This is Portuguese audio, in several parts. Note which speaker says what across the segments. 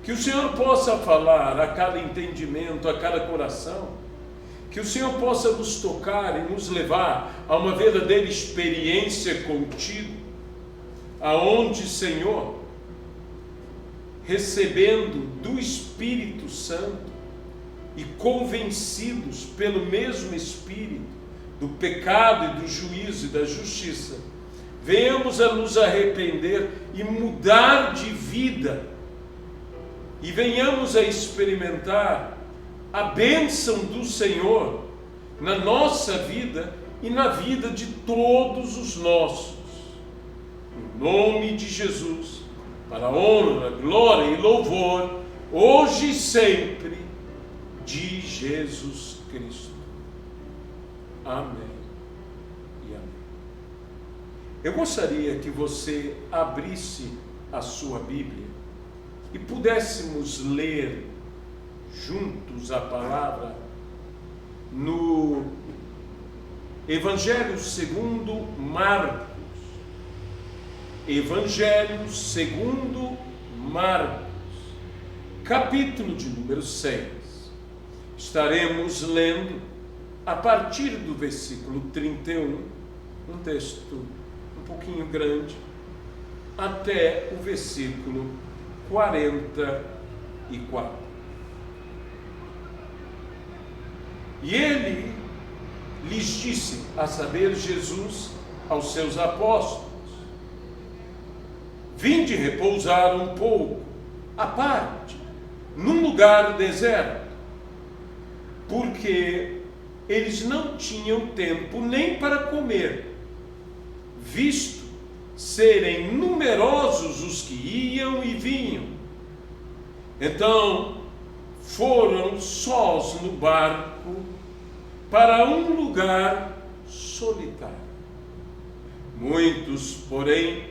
Speaker 1: Que o Senhor possa falar a cada entendimento, a cada coração. Que o Senhor possa nos tocar e nos levar a uma verdadeira experiência contigo, aonde, Senhor, recebendo do Espírito Santo e convencidos pelo mesmo Espírito do pecado e do juízo e da justiça, venhamos a nos arrepender e mudar de vida, e venhamos a experimentar a bênção do Senhor na nossa vida e na vida de todos os nossos. Em nome de Jesus, para a honra, glória e louvor, hoje e sempre, de Jesus Cristo. Amém e amém. Eu gostaria que você abrisse a sua Bíblia e pudéssemos ler juntos a palavra no Evangelho segundo Marcos. Evangelho segundo Marcos, capítulo de número 6. Estaremos lendo a partir do versículo 31, um texto um pouquinho grande, até o versículo 44. E ele lhes disse, a saber, Jesus aos seus apóstolos: vinde repousar um pouco, à parte, num lugar deserto, porque eles não tinham tempo nem para comer, visto serem numerosos os que iam e vinham. Então foram sós no barco para um lugar solitário. Muitos, porém,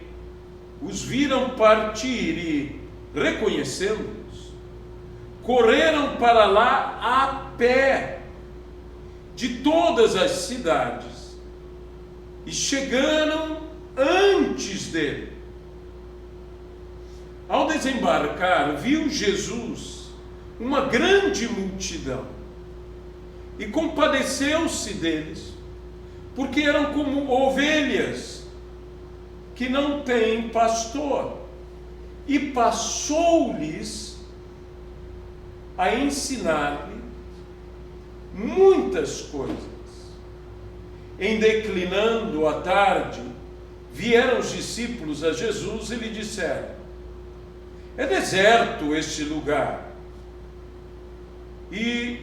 Speaker 1: os viram partir e, reconhecendo-os, correram para lá a pé de todas as cidades e chegaram antes dele. Ao desembarcar, viu Jesus uma grande multidão e compadeceu-se deles, porque eram como ovelhas que não têm pastor, e passou-lhes a ensinar-lhe muitas coisas. Em declinando a tarde, vieram os discípulos a Jesus e lhe disseram: é deserto este lugar, e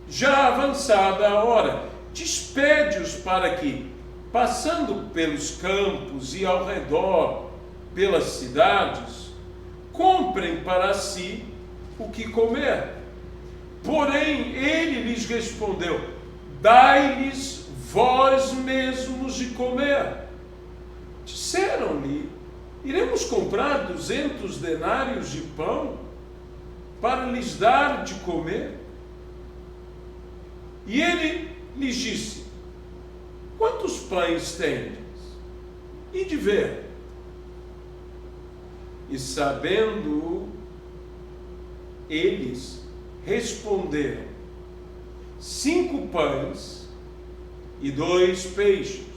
Speaker 1: já avançada a hora, despede-os para que, passando pelos campos e ao redor pelas cidades, comprem para si o que comer. Porém, ele lhes respondeu: dai-lhes vós mesmos de comer. Disseram-lhe: iremos comprar 200 denários de pão para lhes dar de comer? E ele lhes disse: quantos pães tendes? E de ver. E sabendo eles, responderam: 5 pães e 2 peixes.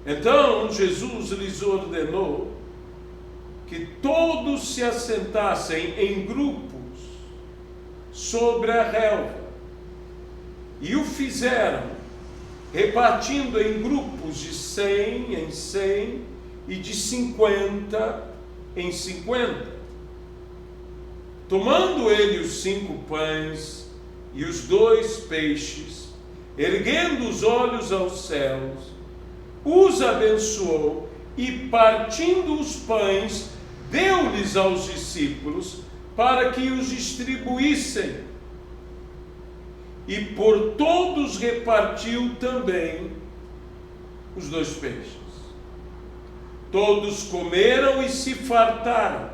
Speaker 1: Então Jesus lhes ordenou que todos se assentassem em grupos sobre a relva, e o fizeram, repartindo em grupos de 100 em 100 e de 50 em 50. Tomando ele os 5 pães e os 2 peixes, erguendo os olhos aos céus, os abençoou e, partindo os pães, deu-lhes aos discípulos para que os distribuíssem. E por todos repartiu também os 2 peixes. Todos comeram e se fartaram,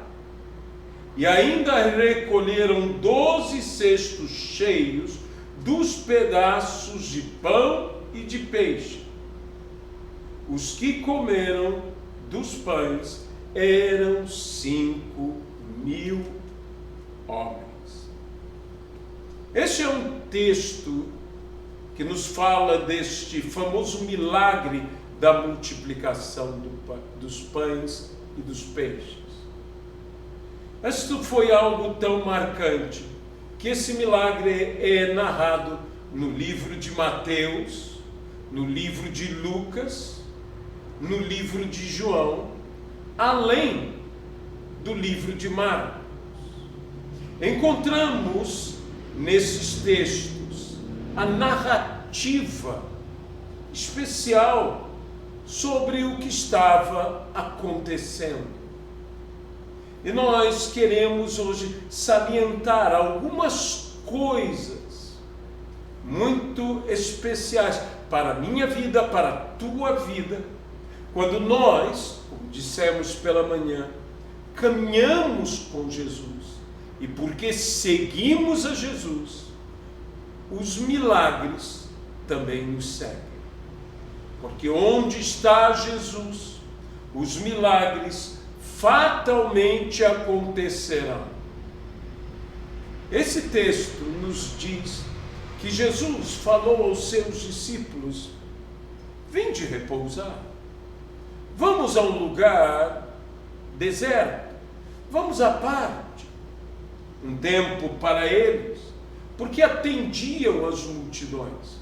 Speaker 1: e ainda recolheram 12 cestos cheios dos pedaços de pão e de peixe. Os que comeram dos pães eram 5 1.000 homens. Este é um texto que nos fala deste famoso milagre da multiplicação dos pães e dos peixes. Isto foi algo tão marcante que esse milagre é narrado no livro de Mateus, no livro de Lucas, no livro de João, além do livro de Marcos. Encontramos nesses textos a narrativa especial sobre o que estava acontecendo. E nós queremos hoje salientar algumas coisas muito especiais para a minha vida, para a tua vida, quando nós, como dissemos pela manhã, caminhamos com Jesus. E porque seguimos a Jesus, os milagres também nos seguem. Porque onde está Jesus, os milagres fatalmente acontecerão. Esse texto nos diz que Jesus falou aos seus discípulos: vinde repousar. Vamos a um lugar deserto. Vamos à parte. Um tempo para eles, porque atendiam as multidões.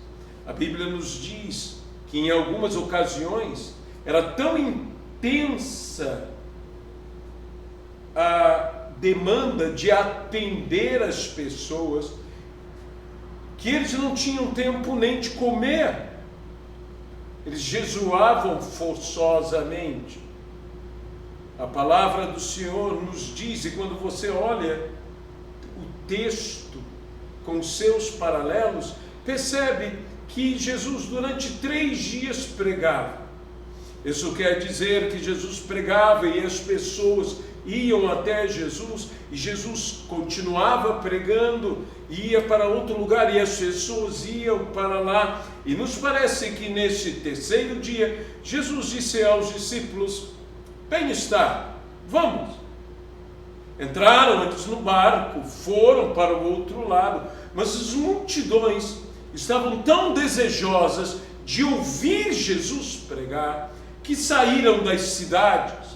Speaker 1: A Bíblia nos diz que em algumas ocasiões era tão intensa a demanda de atender as pessoas que eles não tinham tempo nem de comer. Eles jejuavam forçosamente. A palavra do Senhor nos diz, e quando você olha o texto com seus paralelos, percebe que Jesus durante 3 dias pregava. Isso quer dizer que Jesus pregava e as pessoas iam até Jesus, e Jesus continuava pregando, ia para outro lugar e as pessoas iam para lá. E nos parece que nesse 3º dia, Jesus disse aos discípulos: bem está, vamos. Entraram antes no barco, foram para o outro lado, mas as multidões estavam tão desejosas de ouvir Jesus pregar, que saíram das cidades,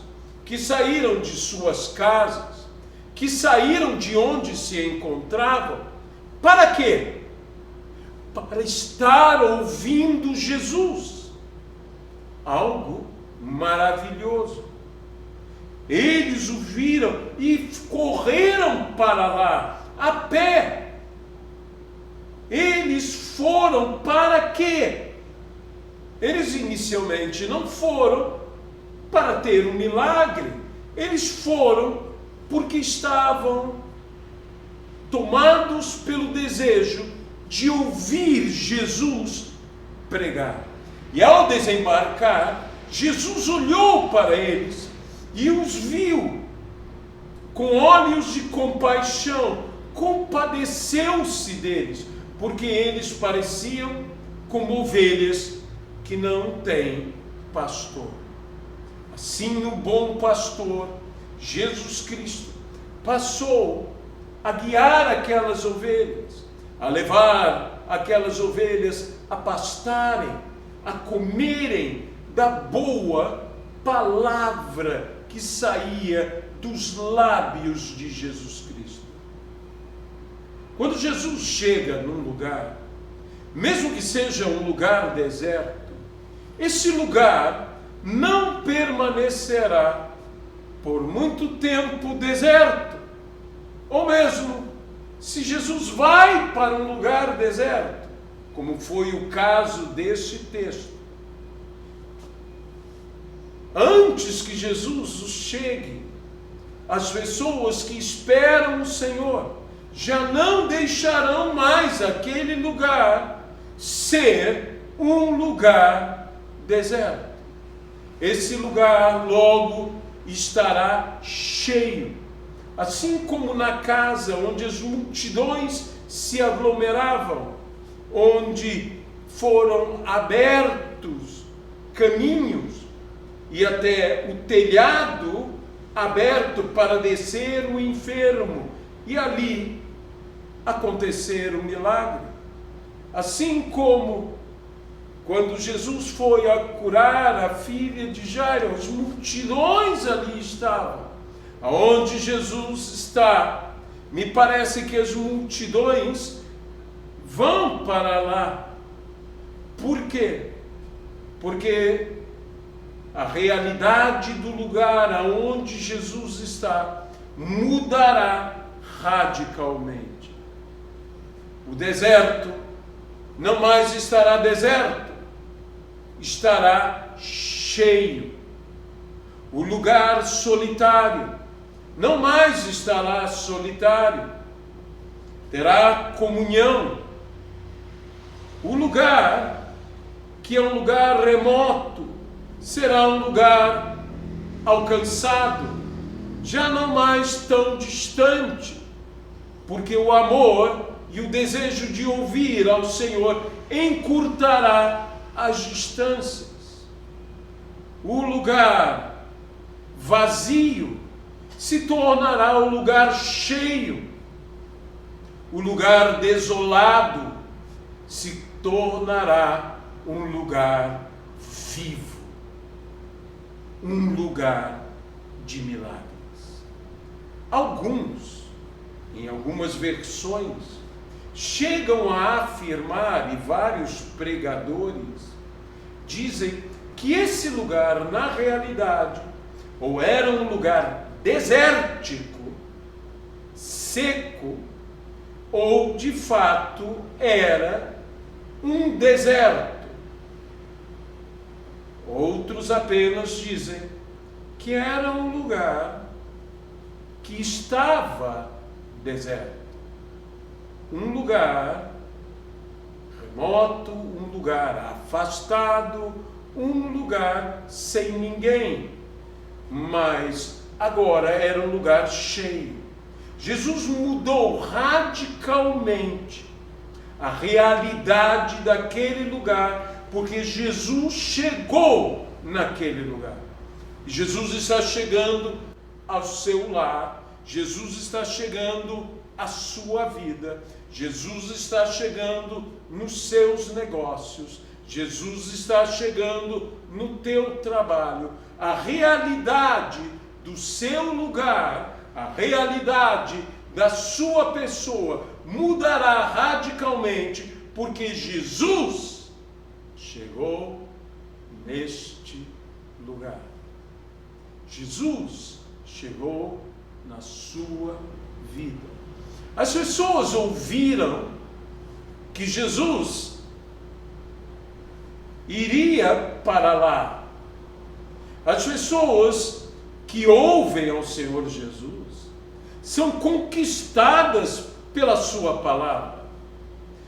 Speaker 1: que saíram de suas casas, que saíram de onde se encontravam. Para quê? Para estar ouvindo Jesus. Algo maravilhoso. Eles o viram e correram para lá, a pé. Eles foram para quê? Eles inicialmente não foram para ter um milagre. Eles foram porque estavam tomados pelo desejo de ouvir Jesus pregar. E ao desembarcar, Jesus olhou para eles e os viu com olhos de compaixão, compadeceu-se deles, porque eles pareciam como ovelhas que não têm pastor. Assim, o bom pastor, Jesus Cristo, passou a guiar aquelas ovelhas, a levar aquelas ovelhas a pastarem, a comerem da boa palavra que saía dos lábios de Jesus Cristo. Quando Jesus chega num lugar, mesmo que seja um lugar deserto, esse lugar não permanecerá por muito tempo deserto. Ou mesmo, se Jesus vai para um lugar deserto, como foi o caso deste texto, antes que Jesus chegue, as pessoas que esperam o Senhor já não deixarão mais aquele lugar ser um lugar deserto. Esse lugar logo estará cheio, assim como na casa onde as multidões se aglomeravam, onde foram abertos caminhos e até o telhado aberto para descer o enfermo e ali acontecer o milagre. Assim como quando Jesus foi a curar a filha de Jairo, as multidões ali estavam. Aonde Jesus está, me parece que as multidões vão para lá. Por quê? Porque a realidade do lugar aonde Jesus está mudará radicalmente. O deserto não mais estará deserto, estará cheio. O lugar solitário não mais estará solitário, terá comunhão. O lugar que é um lugar remoto será um lugar alcançado, já não mais tão distante, porque o amor e o desejo de ouvir ao Senhor encurtará as distâncias. O lugar vazio se tornará um lugar cheio. O lugar desolado se tornará um lugar vivo. Um lugar de milagres. Alguns, em algumas versões, chegam a afirmar, e vários pregadores dizem que esse lugar, na realidade, ou era um lugar desértico, seco, ou de fato era um deserto. Outros apenas dizem que era um lugar que estava deserto. Um lugar remoto, um lugar afastado, um lugar sem ninguém. Mas agora era um lugar cheio. Jesus mudou radicalmente a realidade daquele lugar, porque Jesus chegou naquele lugar. Jesus está chegando ao seu lar, Jesus está chegando à sua vida, Jesus está chegando nos seus negócios, Jesus está chegando no teu trabalho. A realidade do seu lugar, a realidade da sua pessoa mudará radicalmente, porque Jesus chegou neste lugar. Jesus chegou na sua vida. As pessoas ouviram que Jesus iria para lá. As pessoas que ouvem ao Senhor Jesus são conquistadas pela sua palavra,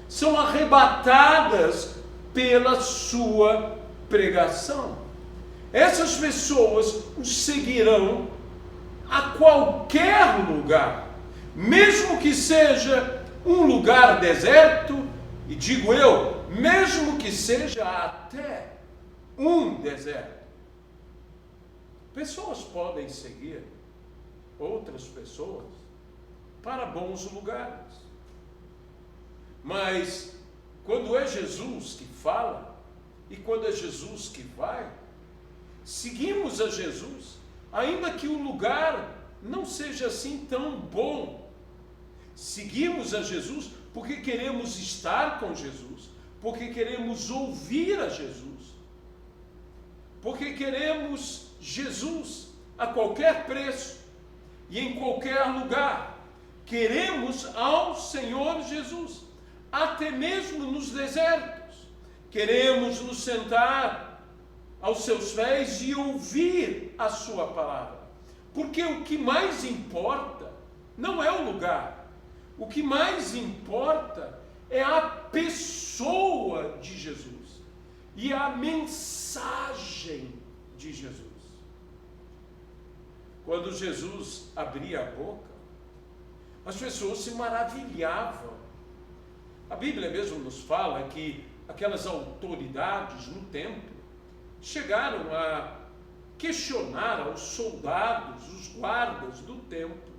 Speaker 1: são arrebatadas pela sua pregação. Essas pessoas o seguirão a qualquer lugar, mesmo que seja um lugar deserto, e digo eu, mesmo que seja até um deserto. Pessoas podem seguir outras pessoas para bons lugares. Mas quando é Jesus que fala e quando é Jesus que vai, seguimos a Jesus, ainda que o lugar não seja assim tão bom. Seguimos a Jesus porque queremos estar com Jesus, porque queremos ouvir a Jesus, porque queremos Jesus a qualquer preço e em qualquer lugar. Queremos ao Senhor Jesus, até mesmo nos desertos. Queremos nos sentar aos seus pés e ouvir a sua palavra, porque o que mais importa não é o lugar, o que mais importa é a pessoa de Jesus e a mensagem de Jesus. Quando Jesus abria a boca, as pessoas se maravilhavam. A Bíblia mesmo nos fala que aquelas autoridades no templo chegaram a questionar aos soldados, os guardas do templo,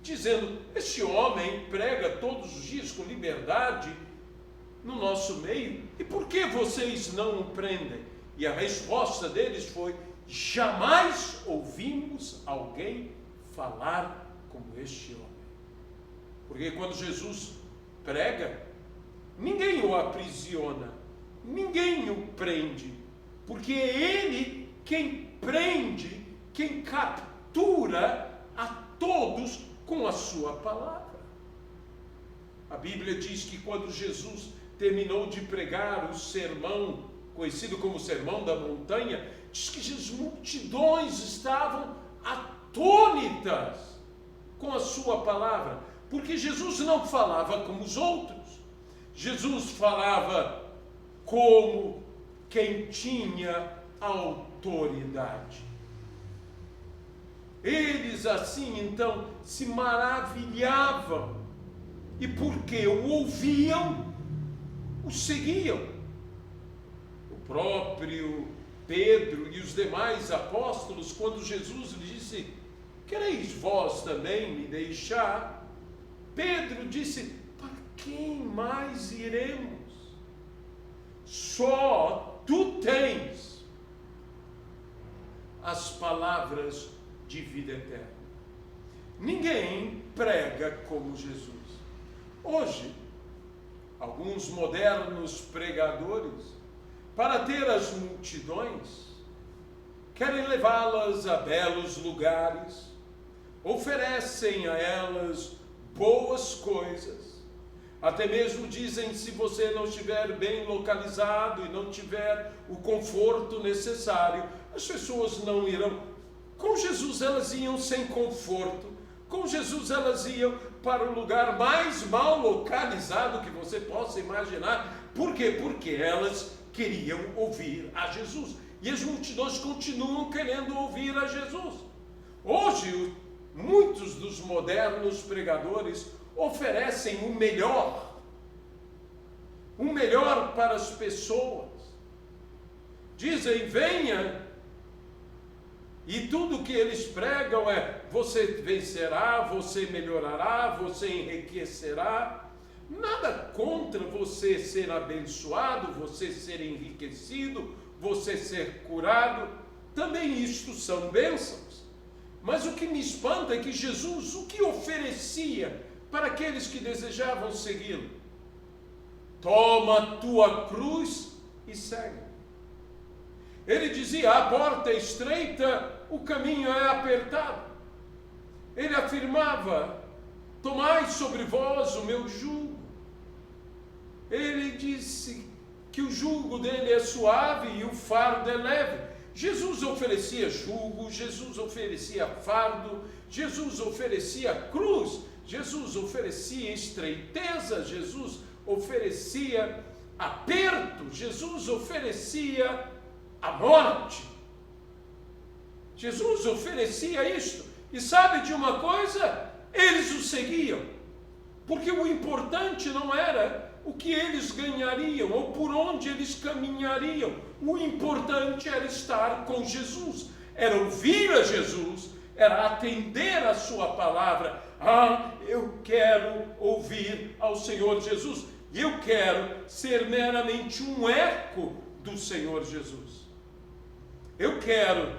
Speaker 1: dizendo: este homem prega todos os dias com liberdade no nosso meio, e por que vocês não o prendem? E a resposta deles foi: jamais ouvimos alguém falar como este homem. Porque quando Jesus prega, ninguém o aprisiona, ninguém o prende, porque é ele quem prende, quem captura a todos com a sua palavra. A Bíblia diz que quando Jesus terminou de pregar o sermão, conhecido como Sermão da Montanha, diz que as multidões estavam atônitas com a sua palavra, porque Jesus não falava como os outros. Jesus falava como quem tinha autoridade. Eles assim então se maravilhavam, e porque o ouviam, o seguiam. O próprio Pedro e os demais apóstolos, quando Jesus lhe disse: quereis vós também me deixar? Pedro disse: para quem mais iremos? Só tu tens as palavras de vida eterna. Ninguém prega como Jesus. Hoje, alguns modernos pregadores, para ter as multidões, querem levá-las a belos lugares, oferecem a elas boas coisas, até mesmo dizem: se você não estiver bem localizado e não tiver o conforto necessário, as pessoas não irão. Com Jesus elas iam sem conforto, com Jesus elas iam para o lugar mais mal localizado que você possa imaginar. Por quê? Porque elas queriam ouvir a Jesus, e as multidões continuam querendo ouvir a Jesus. Hoje, muitos dos modernos pregadores oferecem o melhor para as pessoas. Dizem: venha, e tudo que eles pregam é: você vencerá, você melhorará, você enriquecerá. Nada contra você ser abençoado, você ser enriquecido, você ser curado. Também isto são bênçãos. Mas o que me espanta é que Jesus, o que oferecia para aqueles que desejavam segui-lo? Toma a tua cruz e segue. Ele dizia: a porta é estreita, o caminho é apertado. Ele afirmava: tomai sobre vós o meu jugo. Ele disse que o jugo dele é suave e o fardo é leve. Jesus oferecia jugo, Jesus oferecia fardo, Jesus oferecia cruz, Jesus oferecia estreiteza, Jesus oferecia aperto, Jesus oferecia a morte. Jesus oferecia isto. E sabe de uma coisa? Eles o seguiam, porque o importante não era o que eles ganhariam ou por onde eles caminhariam. O importante era estar com Jesus, era ouvir a Jesus, era atender a sua palavra. Eu quero ouvir ao Senhor Jesus, e eu quero ser meramente um eco do Senhor Jesus. Eu quero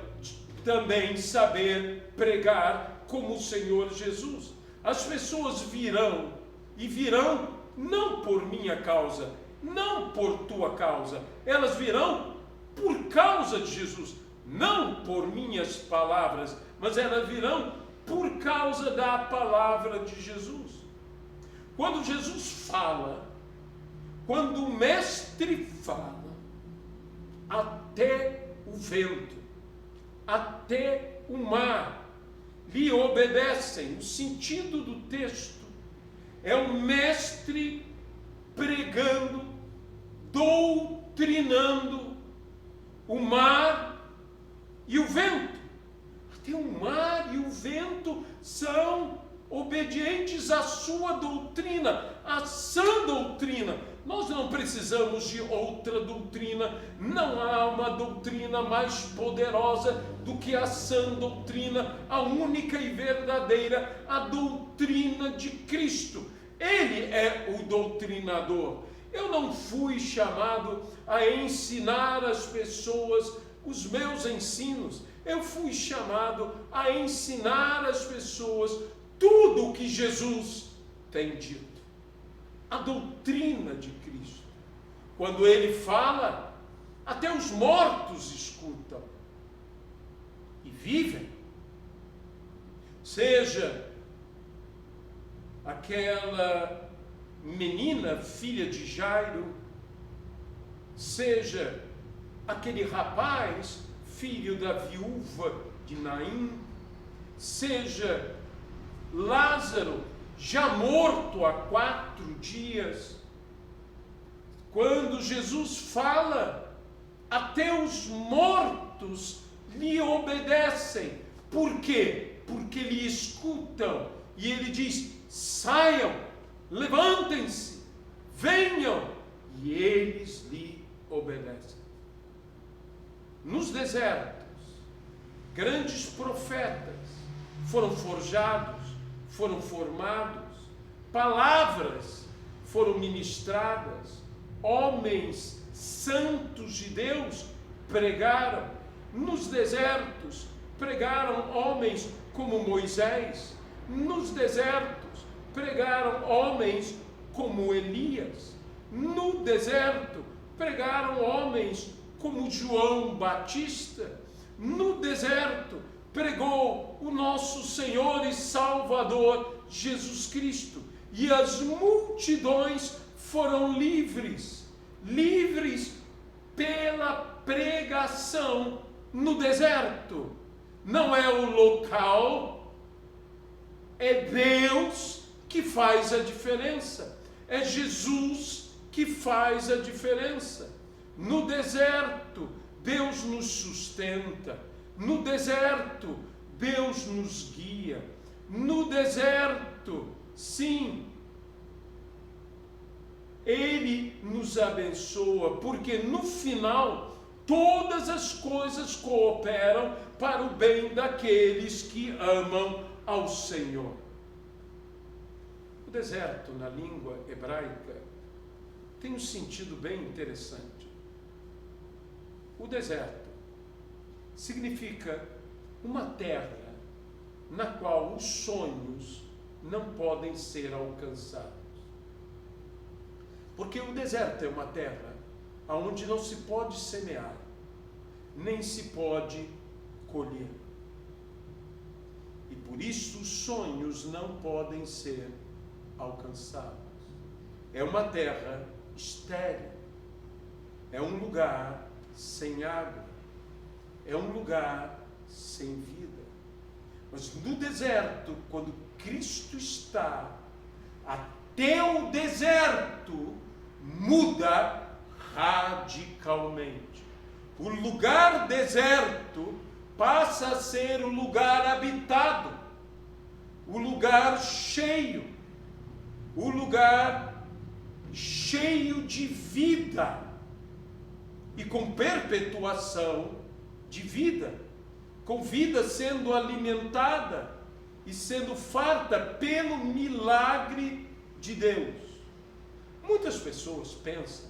Speaker 1: também saber pregar como o Senhor Jesus. As pessoas virão, e virão não por minha causa, não por tua causa, elas virão por causa de Jesus, não por minhas palavras, mas elas virão por causa da palavra de Jesus. Quando Jesus fala, quando o mestre fala, até o vento, até o mar lhe obedecem. O sentido do texto é o mestre pregando, doutrinando o mar e o vento. Até o mar e o vento são obedientes à sua doutrina, à sã doutrina. Nós não precisamos de outra doutrina. Não há uma doutrina mais poderosa do que a sã doutrina, a única e verdadeira, a doutrina de Cristo. Ele é o doutrinador. Eu não fui chamado a ensinar as pessoas os meus ensinos. Eu fui chamado a ensinar as pessoas tudo o que Jesus tem dito. A doutrina de Cristo. Quando ele fala, até os mortos escutam e vivem. Seja aquela menina, filha de Jairo, seja aquele rapaz, filho da viúva de Naim, seja Lázaro, já morto há 4 dias. Quando Jesus fala, até os mortos lhe obedecem. Por quê? Porque lhe escutam. E ele diz: saiam, levantem-se, venham. E eles lhe obedecem. Nos desertos, grandes profetas foram forjados, foram formados, palavras foram ministradas, homens santos de Deus pregaram. Nos desertos pregaram homens como Moisés, nos desertos pregaram homens como Elias, no deserto pregaram homens como João Batista, no deserto pregou o nosso Senhor e Salvador Jesus Cristo, e as multidões foram livres pela pregação no deserto. Não é o local, é Deus que faz a diferença, é Jesus que faz a diferença. No deserto, Deus nos sustenta. No deserto, Deus nos guia. No deserto, sim, Ele nos abençoa, porque no final, todas as coisas cooperam para o bem daqueles que amam ao Senhor. O deserto, na língua hebraica, tem um sentido bem interessante. O deserto significa uma terra na qual os sonhos não podem ser alcançados. Porque o deserto é uma terra onde não se pode semear, nem se pode colher. E por isso os sonhos não podem ser alcançados. É uma terra estéril, é um lugar sem água, é um lugar sem vida. Mas no deserto, quando Cristo está, até o deserto muda radicalmente. O lugar deserto passa a ser o lugar habitado, o lugar cheio, o lugar cheio de vida e com perpetuação de vida, com vida sendo alimentada e sendo farta pelo milagre de Deus. Muitas pessoas pensam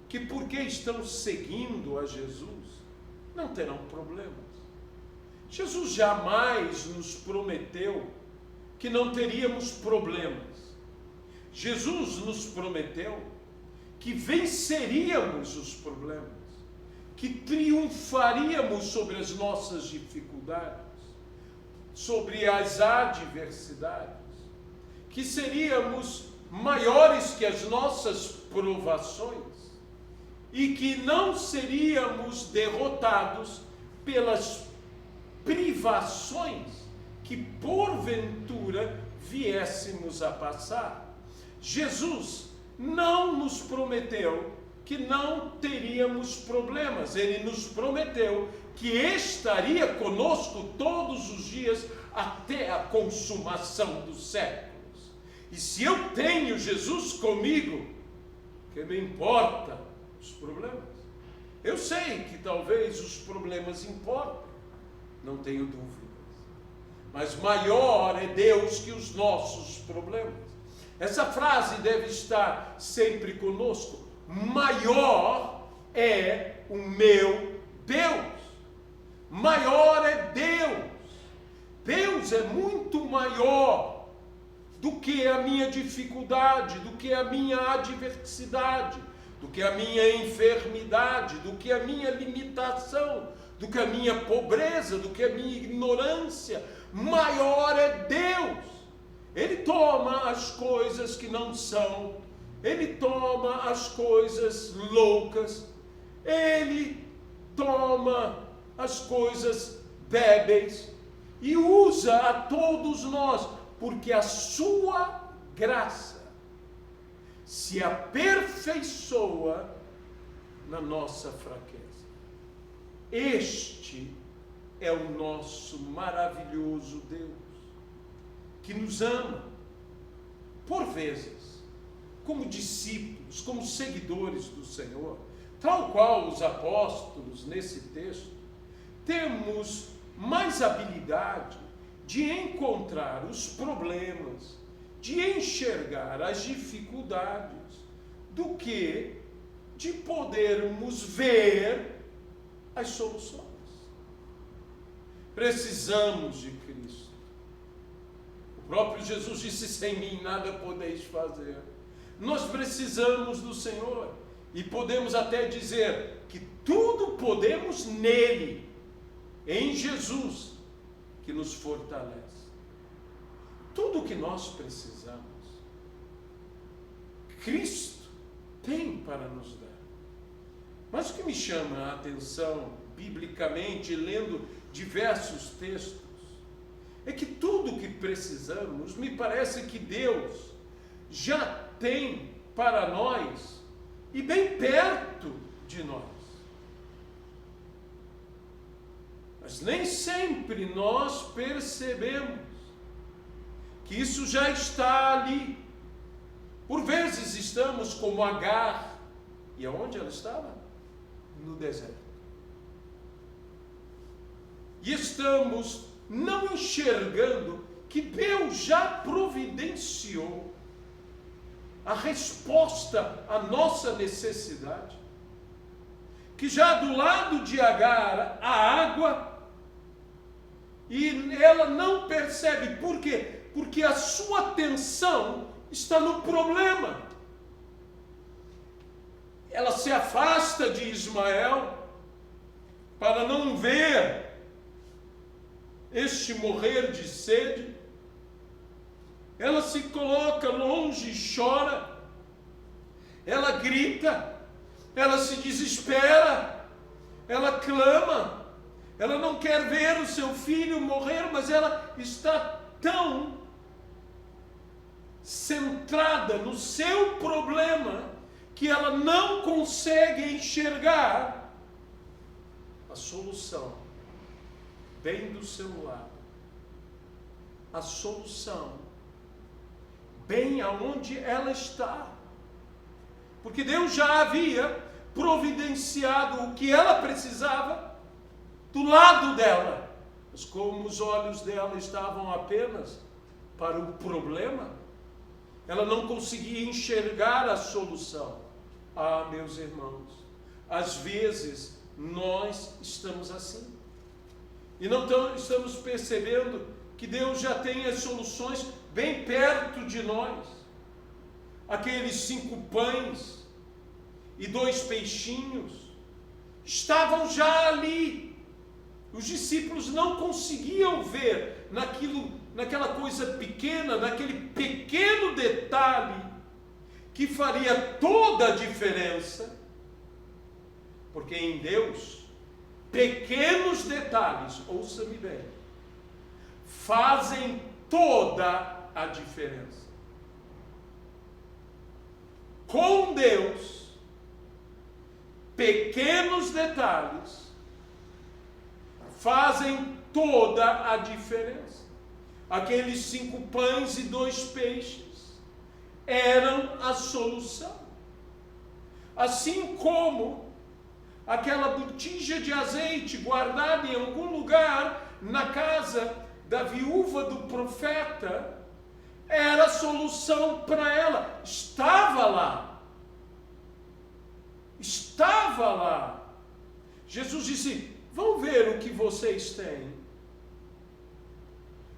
Speaker 1: que porque estão seguindo a Jesus, não terão problemas. Jesus jamais nos prometeu que não teríamos problemas. Jesus nos prometeu que venceríamos os problemas, que triunfaríamos sobre as nossas dificuldades, sobre as adversidades, que seríamos maiores que as nossas provações e que não seríamos derrotados pelas privações que porventura viéssemos a passar. Jesus não nos prometeu que não teríamos problemas. Ele nos prometeu que estaria conosco todos os dias até a consumação dos séculos. E se eu tenho Jesus comigo, que me importa os problemas. Eu sei que talvez os problemas importem, não tenho dúvidas. Mas maior é Deus que os nossos problemas. Essa frase deve estar sempre conosco. Maior é o meu Deus. Maior é Deus. Deus é muito maior do que a minha dificuldade, do que a minha adversidade, do que a minha enfermidade, do que a minha limitação, do que a minha pobreza, do que a minha ignorância. Maior é Deus. Ele toma as coisas que não são, Ele toma as coisas loucas, Ele toma as coisas débeis e usa a todos nós, porque a sua graça se aperfeiçoa na nossa fraqueza. Este é o nosso maravilhoso Deus, que nos ama, por vezes, como discípulos, como seguidores do Senhor, tal qual os apóstolos nesse texto, temos mais habilidade de encontrar os problemas, de enxergar as dificuldades, do que de podermos ver as soluções. Precisamos de Cristo. O próprio Jesus disse: sem mim nada podeis fazer. Nós precisamos do Senhor e podemos até dizer que tudo podemos nele, em Jesus, que nos fortalece. Tudo o que nós precisamos, Cristo tem para nos dar. Mas o que me chama a atenção, biblicamente, lendo diversos textos, é que tudo o que precisamos, me parece que Deus já tem para nós e bem perto de nós. Mas nem sempre nós percebemos que isso já está ali. Por vezes estamos como Agar. E aonde ela estava? No deserto. E estamos não enxergando que Deus já providenciou a resposta à nossa necessidade. Que já do lado de Agar há água, e ela não percebe. Por quê? Porque a sua atenção está no problema. Ela se afasta de Ismael para não ver este morrer de sede. Ela se coloca longe e chora. Ela grita, ela se desespera, ela clama. Ela não quer ver o seu filho morrer, mas ela está tão centrada no seu problema que ela não consegue enxergar a solução bem do seu lado. A solução bem aonde ela está. Porque Deus já havia providenciado o que ela precisava do lado dela. Mas como os olhos dela estavam apenas para o problema, ela não conseguia enxergar a solução. Ah, meus irmãos, às vezes nós estamos assim. E não estamos percebendo que Deus já tem as soluções bem perto de nós. Aqueles 5 pães e 2 peixinhos estavam já ali. Os discípulos não conseguiam ver naquela coisa pequena, naquele pequeno detalhe que faria toda a diferença. Porque em Deus, pequenos detalhes, ouça-me bem, fazem toda a diferença. Com Deus, pequenos detalhes fazem toda a diferença. Aqueles 5 pães e 2 peixes eram a solução. Assim como aquela botija de azeite guardada em algum lugar na casa da viúva do profeta era a solução para ela. Estava lá. Estava lá. Jesus disse: vão ver o que vocês têm.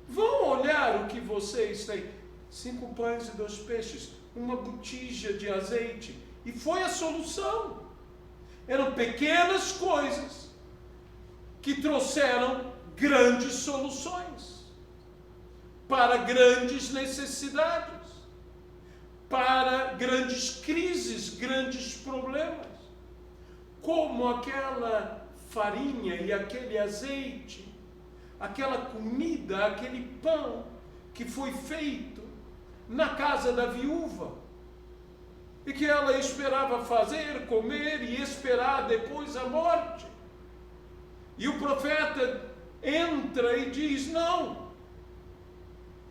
Speaker 1: Vão olhar o que vocês têm. 5 pães e 2 peixes, uma botija de azeite. E foi a solução. Eram pequenas coisas que trouxeram grandes soluções para grandes necessidades, para grandes crises, grandes problemas. Como aquela farinha e aquele azeite, aquela comida, aquele pão que foi feito na casa da viúva e que ela esperava fazer, comer e esperar depois a morte. E o profeta entra e diz: não,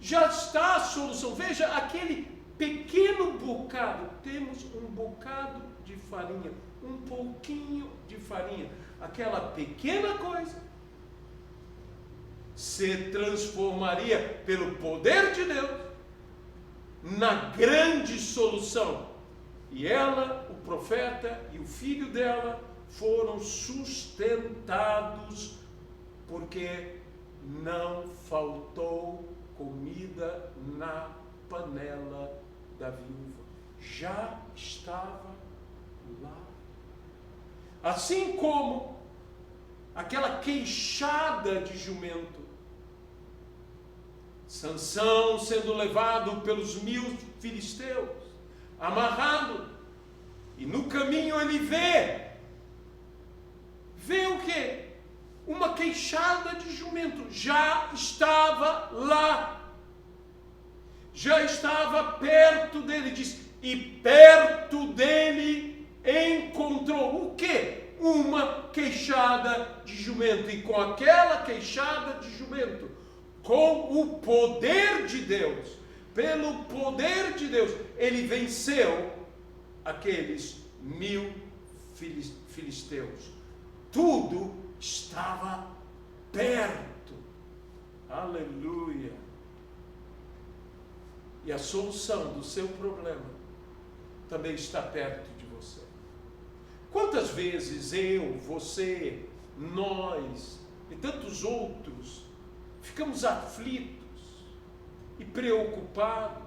Speaker 1: já está a solução. Veja, aquele pequeno bocado, temos um bocado de farinha, um pouquinho de farinha, aquela pequena coisa se transformaria pelo poder de Deus na grande solução. E ela, o profeta e o filho dela foram sustentados porque não faltou comida na panela da viúva. Já estava lá. Assim como aquela queixada de jumento, Sansão sendo levado pelos 1000 filisteus, amarrado, e no caminho ele vê o quê? Uma queixada de jumento. Já estava lá, já estava perto dele, diz, e perto dele encontrou o quê? Uma queixada de jumento. E com aquela queixada de jumento, com o poder de Deus, pelo poder de Deus, ele venceu aqueles 1000 filisteus. Tudo estava perto. Aleluia. E a solução do seu problema também está perto de você. Quantas vezes eu, você, nós e tantos outros ficamos aflitos e preocupados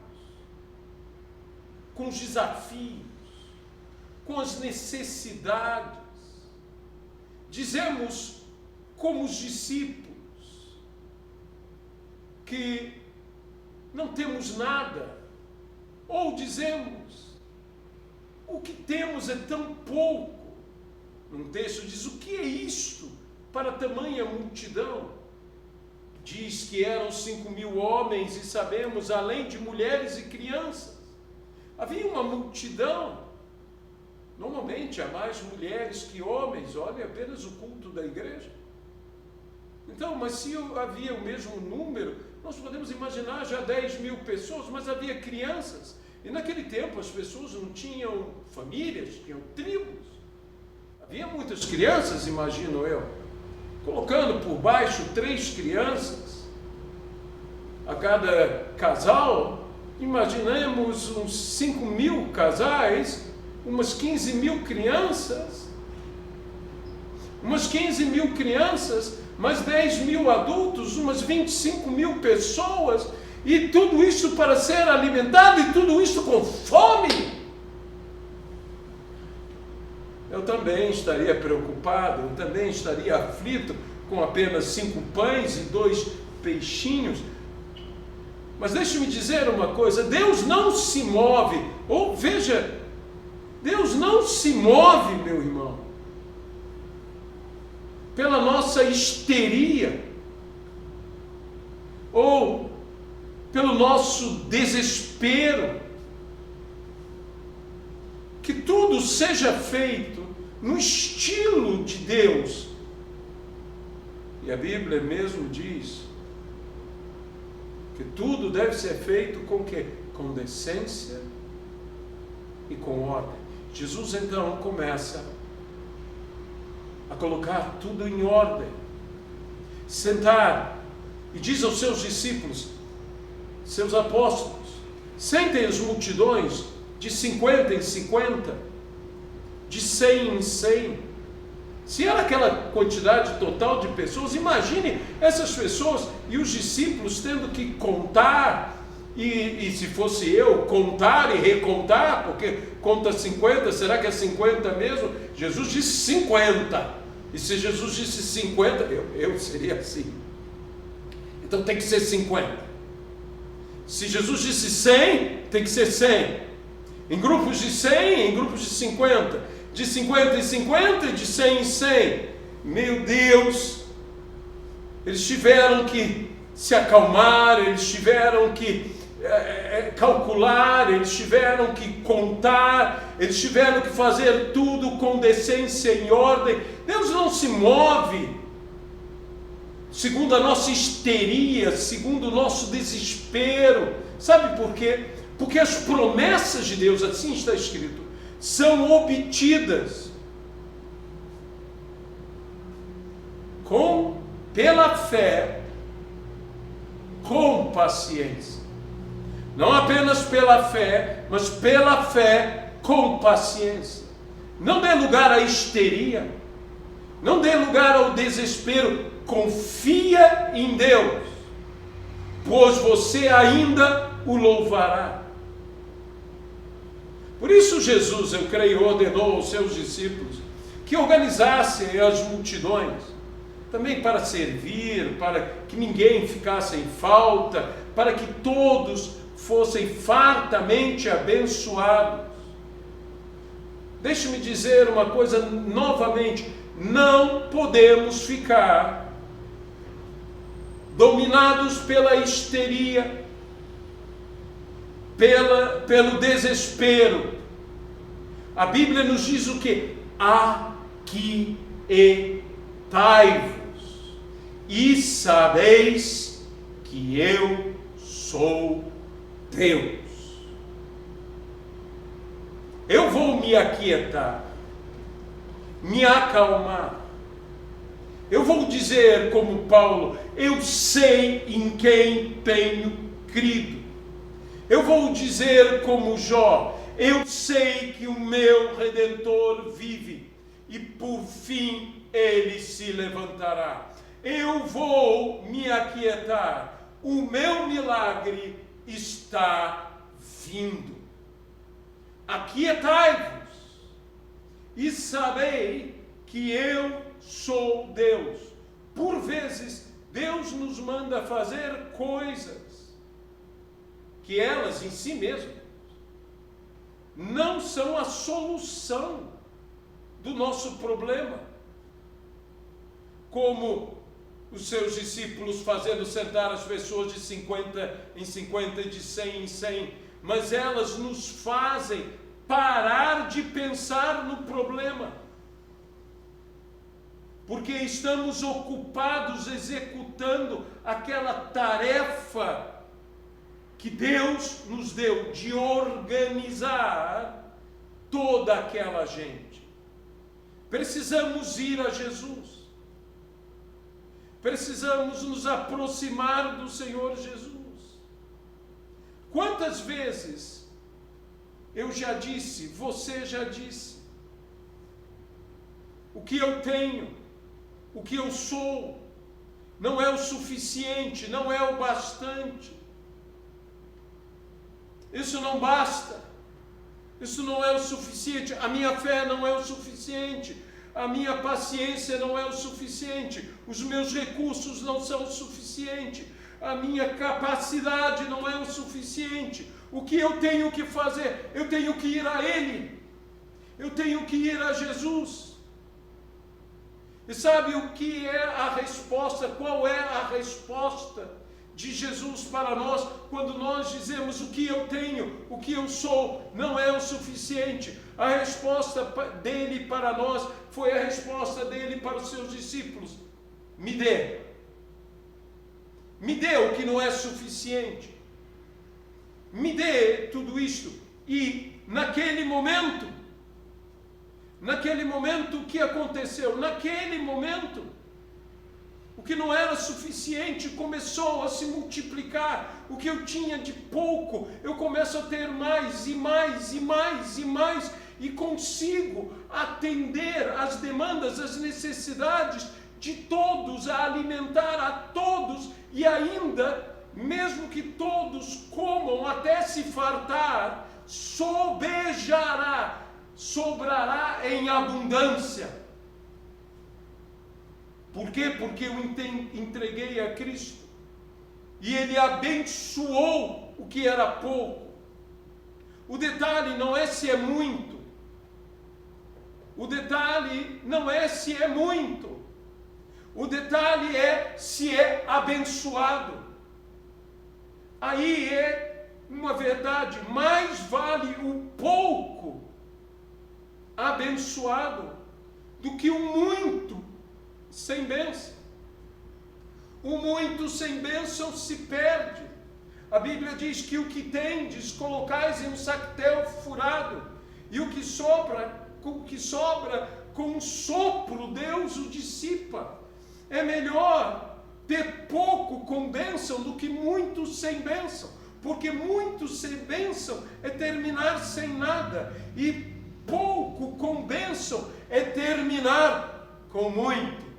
Speaker 1: com os desafios, com as necessidades. Dizemos, como os discípulos, que não temos nada, ou dizemos, o que temos é tão pouco. Num texto diz, o que é isto para tamanha multidão? Diz que eram 5.000 homens, e sabemos, além de mulheres e crianças. Havia uma multidão. Normalmente há mais mulheres que homens, olha apenas o culto da igreja. Então, mas se havia o mesmo número, nós podemos imaginar já 10.000 pessoas, mas havia crianças. E naquele tempo as pessoas não tinham famílias, tinham tribos. Havia muitas crianças, imagino eu. Colocando por baixo 3 crianças a cada casal, imaginemos uns 5.000 casais, umas 15.000 crianças, mais 10.000 adultos, umas 25.000 pessoas, e tudo isso para ser alimentado, e tudo isso com fome. Eu também estaria preocupado, eu também estaria aflito com apenas 5 pães e 2 peixinhos. Mas deixe-me dizer uma coisa, Deus não se move, ou veja, Deus não se move, meu irmão, pela nossa histeria, ou pelo nosso desespero. Que tudo seja feito no estilo de Deus. E a Bíblia mesmo diz que tudo deve ser feito com quê? Com decência e com ordem. Jesus então começa a colocar tudo em ordem, sentar, e diz aos seus discípulos, seus apóstolos, sentem as multidões de 50 em 50, de 100 em 100. Se era aquela quantidade total de pessoas, imagine essas pessoas e os discípulos tendo que contar, e se fosse eu, contar e recontar, porque conta 50, será que é 50 mesmo? Jesus disse 50, e se Jesus disse 50, eu seria assim. Então tem que ser 50. Se Jesus disse 100, tem que ser 100. Em grupos de 100, em grupos de 50. De 50 em 50 e de 100 em 100. Meu Deus! Eles tiveram que se acalmar, eles tiveram que calcular, eles tiveram que contar, eles tiveram que fazer tudo com decência e ordem. Deus não se move segundo a nossa histeria, segundo o nosso desespero. Sabe por quê? Porque as promessas de Deus, assim está escrito, são obtidas pela fé, com paciência. Não apenas pela fé, mas pela fé com paciência. Não dê lugar à histeria, não dê lugar ao desespero. Confia em Deus, pois você ainda o louvará. Por isso Jesus, eu creio, ordenou aos seus discípulos que organizassem as multidões, também para servir, para que ninguém ficasse em falta, para que todos fossem fartamente abençoados. Deixe-me dizer uma coisa novamente: não podemos ficar dominados pela histeria, pelo desespero. A Bíblia nos diz o que? Aquietai-vos e sabeis que eu sou Deus. Eu vou me aquietar, me acalmar. Eu vou dizer como Paulo, eu sei em quem tenho crido. Eu vou dizer como Jó, eu sei que o meu Redentor vive e por fim ele se levantará. Eu vou me aquietar, o meu milagre está vindo. Aquietai-vos e sabei que eu sou Deus. Por vezes, Deus nos manda fazer coisas que elas em si mesmas não são a solução do nosso problema. Como os seus discípulos fazendo sentar as pessoas de 50 em 50 e de 100 em 100, mas elas nos fazem parar de pensar no problema. Porque estamos ocupados executando aquela tarefa que Deus nos deu de organizar toda aquela gente. Precisamos ir a Jesus. Precisamos nos aproximar do Senhor Jesus. Quantas vezes eu já disse, você já disse, o que eu tenho, o que eu sou, não é o suficiente, não é o bastante. Isso não basta, isso não é o suficiente, a minha fé não é o suficiente, a minha paciência não é o suficiente, os meus recursos não são o suficiente, a minha capacidade não é o suficiente. O que eu tenho que fazer? Eu tenho que ir a Ele, eu tenho que ir a Jesus. E sabe o que é a resposta? Qual é a resposta de Jesus para nós quando nós dizemos o que eu tenho, o que eu sou, não é o suficiente? A resposta dele para nós foi a resposta dele para os seus discípulos: me dê. Me dê o que não é suficiente. Me dê tudo isto. E naquele momento, Naquele momento, o que aconteceu? Naquele momento, o que não era suficiente começou a se multiplicar. O que eu tinha de pouco, eu começo a ter mais e mais e mais e mais, e consigo atender às demandas, às necessidades de todos, a alimentar a todos, e ainda, mesmo que todos comam até se fartar, sobrará em abundância. Por quê? Porque eu entreguei a Cristo e Ele abençoou o que era pouco. O detalhe não é se é muito. O detalhe não é se é muito. O detalhe é se é abençoado. Aí é uma verdade, mais vale o pouco abençoado do que o muito sem bênção. O muito sem bênção se perde. A Bíblia diz que o que tendes colocais em um sactel furado, e o que sobra com um sopro Deus o dissipa. É melhor ter pouco com bênção do que muito sem bênção, porque muito sem bênção é terminar sem nada, e pouco com bênção é terminar com muito.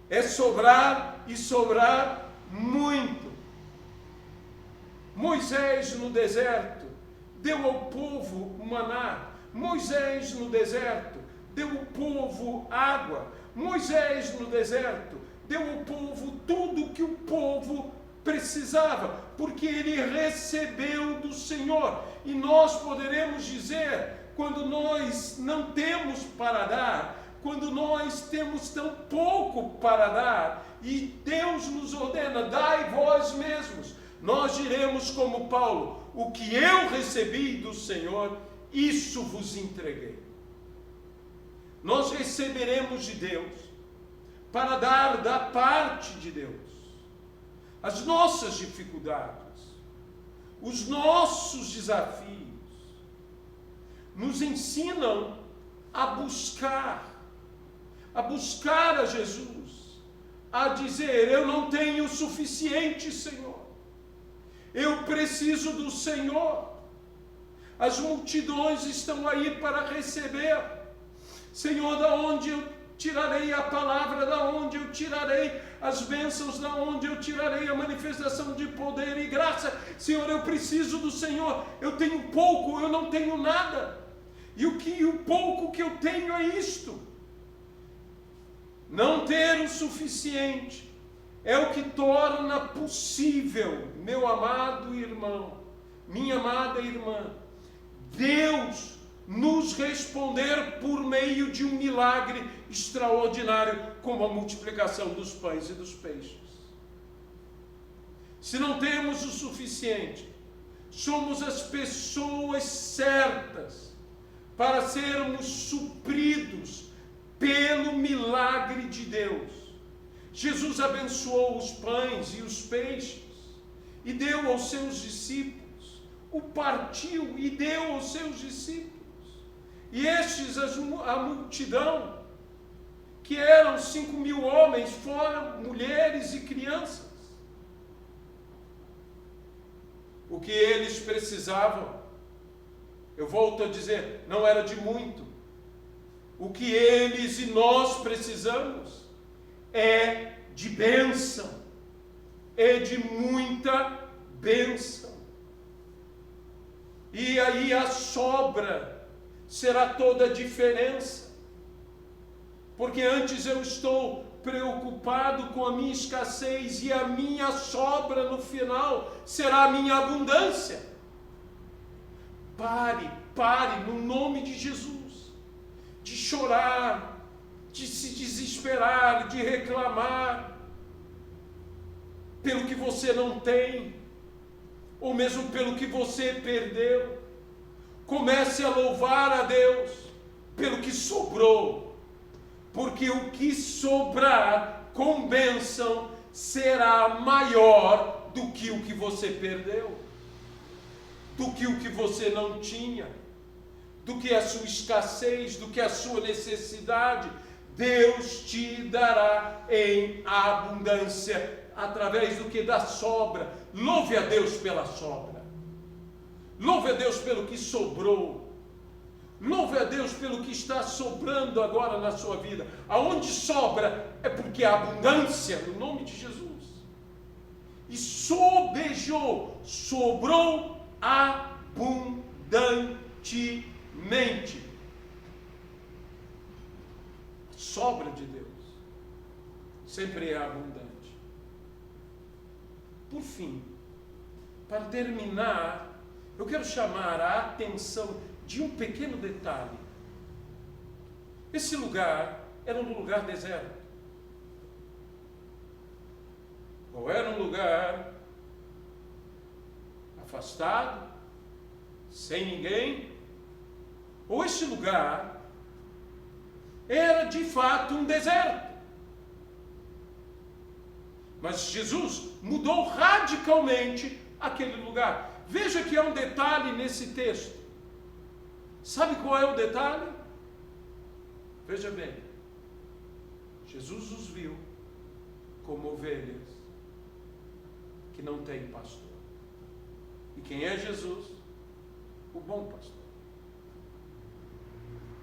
Speaker 1: É sobrar e sobrar muito. Moisés no deserto deu ao povo o maná. Moisés no deserto deu ao povo água. Moisés no deserto deu ao povo tudo o que o povo precisava, porque ele recebeu do Senhor. E nós poderemos dizer, quando nós não temos para dar, quando nós temos tão pouco para dar, e Deus nos ordena, dai vós mesmos, nós diremos como Paulo, o que eu recebi do Senhor, isso vos entreguei. Nós receberemos de Deus, para dar da parte de Deus, as nossas dificuldades, os nossos desafios, nos ensinam a buscar a Jesus, a dizer, eu não tenho o suficiente, Senhor, eu preciso do Senhor. As multidões estão aí para receber. Senhor, da onde eu tirarei a palavra, da onde eu tirarei as bênçãos, da onde eu tirarei a manifestação de poder e graça? Senhor, eu preciso do Senhor, eu tenho pouco, eu não tenho nada, e o pouco que eu tenho é isto. Não ter o suficiente é o que torna possível, meu amado irmão, minha amada irmã, Deus nos responder por meio de um milagre extraordinário, como a multiplicação dos pães e dos peixes. Se não temos o suficiente, somos as pessoas certas para sermos supridos pelo milagre de Deus. Jesus abençoou os pães e os peixes e deu aos seus discípulos, o partiu e deu aos seus discípulos, e estes, a multidão, que eram 5.000 homens, fora mulheres e crianças. O que eles precisavam, eu volto a dizer, não era de muito. O que eles e nós precisamos é de bênção, é de muita bênção. E aí a sobra será toda a diferença, porque antes eu estou preocupado com a minha escassez, e a minha sobra no final será a minha abundância. Pare, no nome de Jesus, de chorar, de se desesperar, de reclamar pelo que você não tem, ou mesmo pelo que você perdeu. Comece a louvar a Deus pelo que sobrou, porque o que sobrar com bênção será maior do que o que você perdeu, do que o que você não tinha. do que a sua escassez, do que a sua necessidade, Deus te dará em abundância, através do que? Da sobra. Louve a Deus pela sobra. Louve a Deus pelo que sobrou. Louve a Deus pelo que está sobrando agora na sua vida. Aonde sobra é porque há abundância, no nome de Jesus. E sobejou, sobrou abundantemente. A sobra de Deus sempre é abundante. Por fim, para terminar, eu quero chamar a atenção de um pequeno detalhe. Esse lugar era um lugar deserto. Ou era um lugar afastado, sem ninguém, ou esse lugar era de fato um deserto. Mas Jesus mudou radicalmente aquele lugar. Veja que há um detalhe nesse texto. Sabe qual é o detalhe? Veja bem. Jesus os viu como ovelhas que não têm pastor. E quem é Jesus? O bom pastor.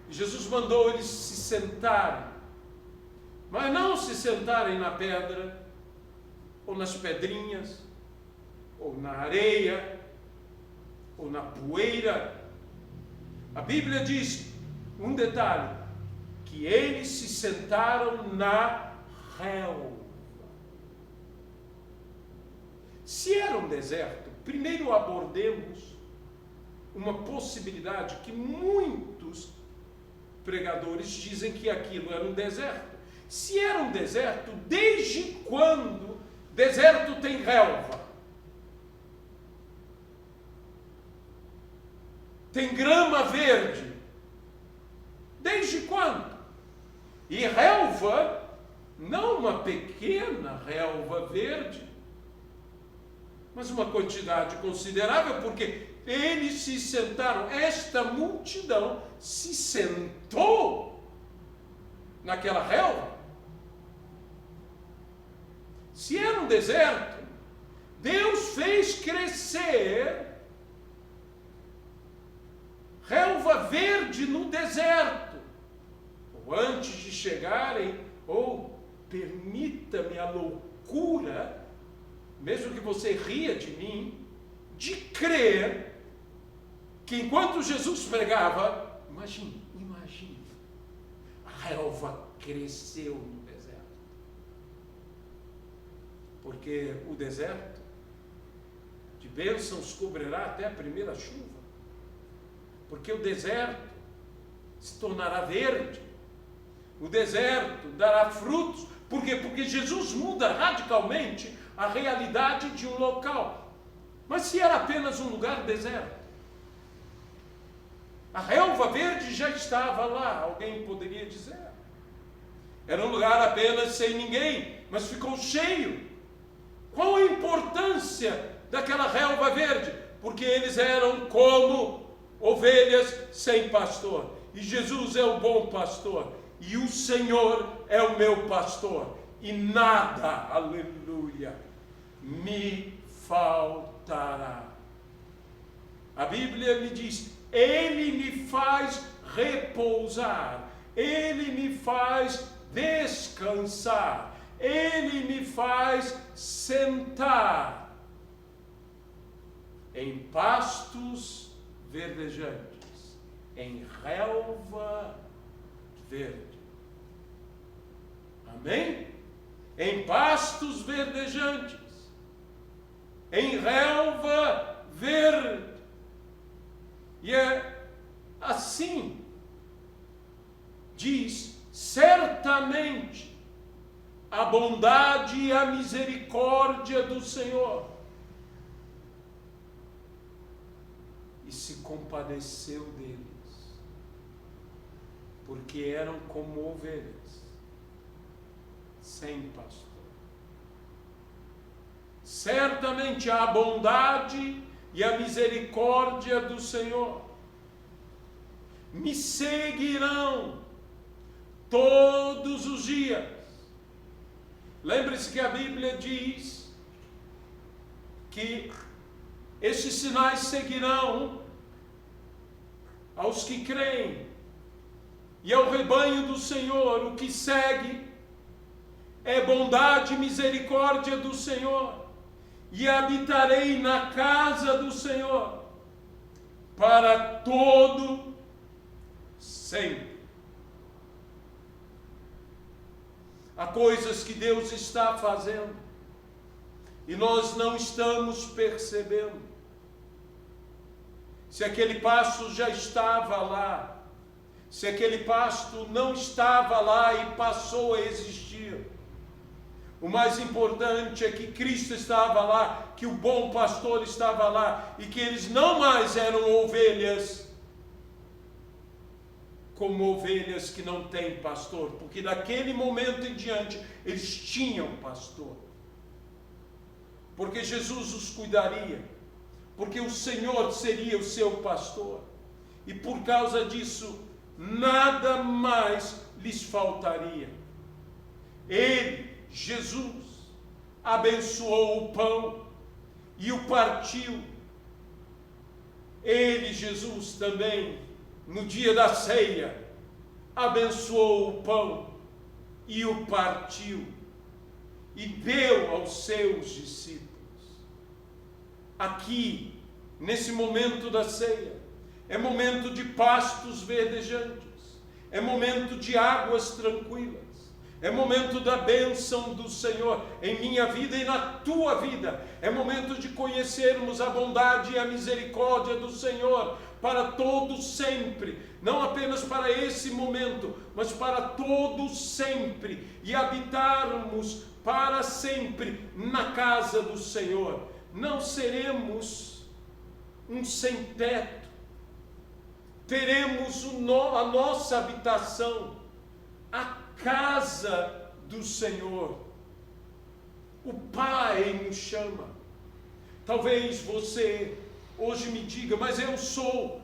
Speaker 1: E Jesus mandou eles se sentarem, mas não se sentarem na pedra, ou nas pedrinhas, ou na areia, ou na poeira. A Bíblia diz um detalhe, que eles se sentaram na relva. Se era um deserto, primeiro abordemos uma possibilidade que muitos pregadores dizem que aquilo era um deserto. Se era um deserto, desde quando deserto tem relva? Tem grama verde? Desde quando? E relva, não uma pequena relva verde, mas uma quantidade considerável, porque eles se sentaram, esta multidão se sentou naquela relva. Se era um deserto, Deus fez crescer relva verde no deserto, ou antes de chegarem, ou permita-me a loucura, mesmo que você ria de mim, de crer que enquanto Jesus pregava, imagine, a relva cresceu no deserto. Porque o deserto de bênçãos cobrirá até a primeira chuva. Porque o deserto se tornará verde. O deserto dará frutos. Por quê? Porque Jesus muda radicalmente a realidade de um local. Mas se era apenas um lugar deserto, a relva verde já estava lá, alguém poderia dizer. Era um lugar apenas sem ninguém, mas ficou cheio. Qual a importância daquela relva verde? Porque eles eram como ovelhas sem pastor. E Jesus é o bom pastor. E o Senhor é o meu pastor. E nada, aleluia, me faltará. A Bíblia me diz, Ele me faz repousar, Ele me faz descansar, Ele me faz sentar em pastos verdejantes, em relva verde. Amém? Em pastos verdejantes, em relva verde. E é assim, diz, certamente a bondade e a misericórdia do Senhor. E se compadeceu deles, porque eram como ovelhas, sem pastor. Certamente a bondade e a misericórdia do Senhor. me seguirão todos os dias. Lembre-se que a Bíblia diz que esses sinais seguirão aos que creem, e ao rebanho do Senhor. O que segue é bondade e misericórdia do Senhor, e habitarei na casa do Senhor para todo sempre. Há coisas que Deus está fazendo e nós não estamos percebendo. Se aquele pasto já estava lá, se aquele pasto não estava lá e passou a existir, o mais importante é que Cristo estava lá, que o bom pastor estava lá, e que eles não mais eram ovelhas como ovelhas que não têm pastor, porque daquele momento em diante eles tinham pastor, porque Jesus os cuidaria, porque o Senhor seria o seu pastor, e por causa disso nada mais lhes faltaria. Ele, Jesus, abençoou o pão e o partiu. Ele, Jesus, também, no dia da ceia, abençoou o pão e o partiu e deu aos seus discípulos. Aqui, nesse momento da ceia, é momento de pastos verdejantes, é momento de águas tranquilas, é momento da bênção do Senhor em minha vida e na tua vida. É momento de conhecermos a bondade e a misericórdia do Senhor para todos sempre, não apenas para esse momento, mas para todos sempre, e habitarmos para sempre na casa do Senhor. Não seremos um sem teto, teremos a nossa habitação, a casa do Senhor. O Pai nos chama. Talvez você hoje me diga: mas eu sou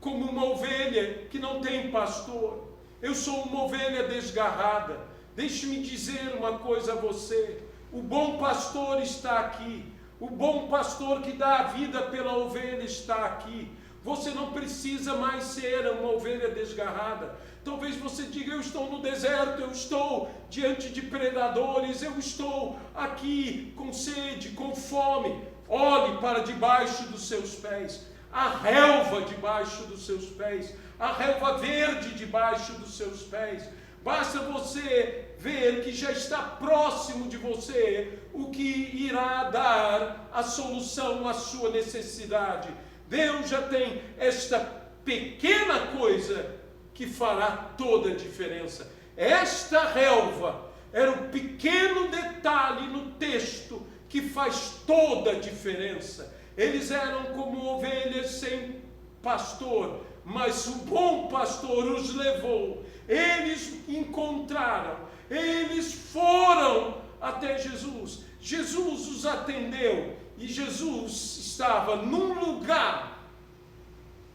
Speaker 1: como uma ovelha que não tem pastor, eu sou uma ovelha desgarrada. Deixe-me dizer uma coisa a você: o bom pastor está aqui, o bom pastor que dá a vida pela ovelha está aqui. Você não precisa mais ser uma ovelha desgarrada. Talvez você diga: eu estou no deserto, eu estou diante de predadores, eu estou aqui com sede, com fome. Olhe para debaixo dos seus pés, a relva debaixo dos seus pés, a relva verde debaixo dos seus pés. Basta você ver que já está próximo de você o que irá dar a solução à sua necessidade. Deus já tem esta pequena coisa que fará toda a diferença. Esta relva era o pequeno detalhe no texto que faz toda a diferença. Eles eram como ovelhas sem pastor, mas o bom pastor os levou. Eles encontraram, eles foram até Jesus. Jesus os atendeu e Jesus estava num lugar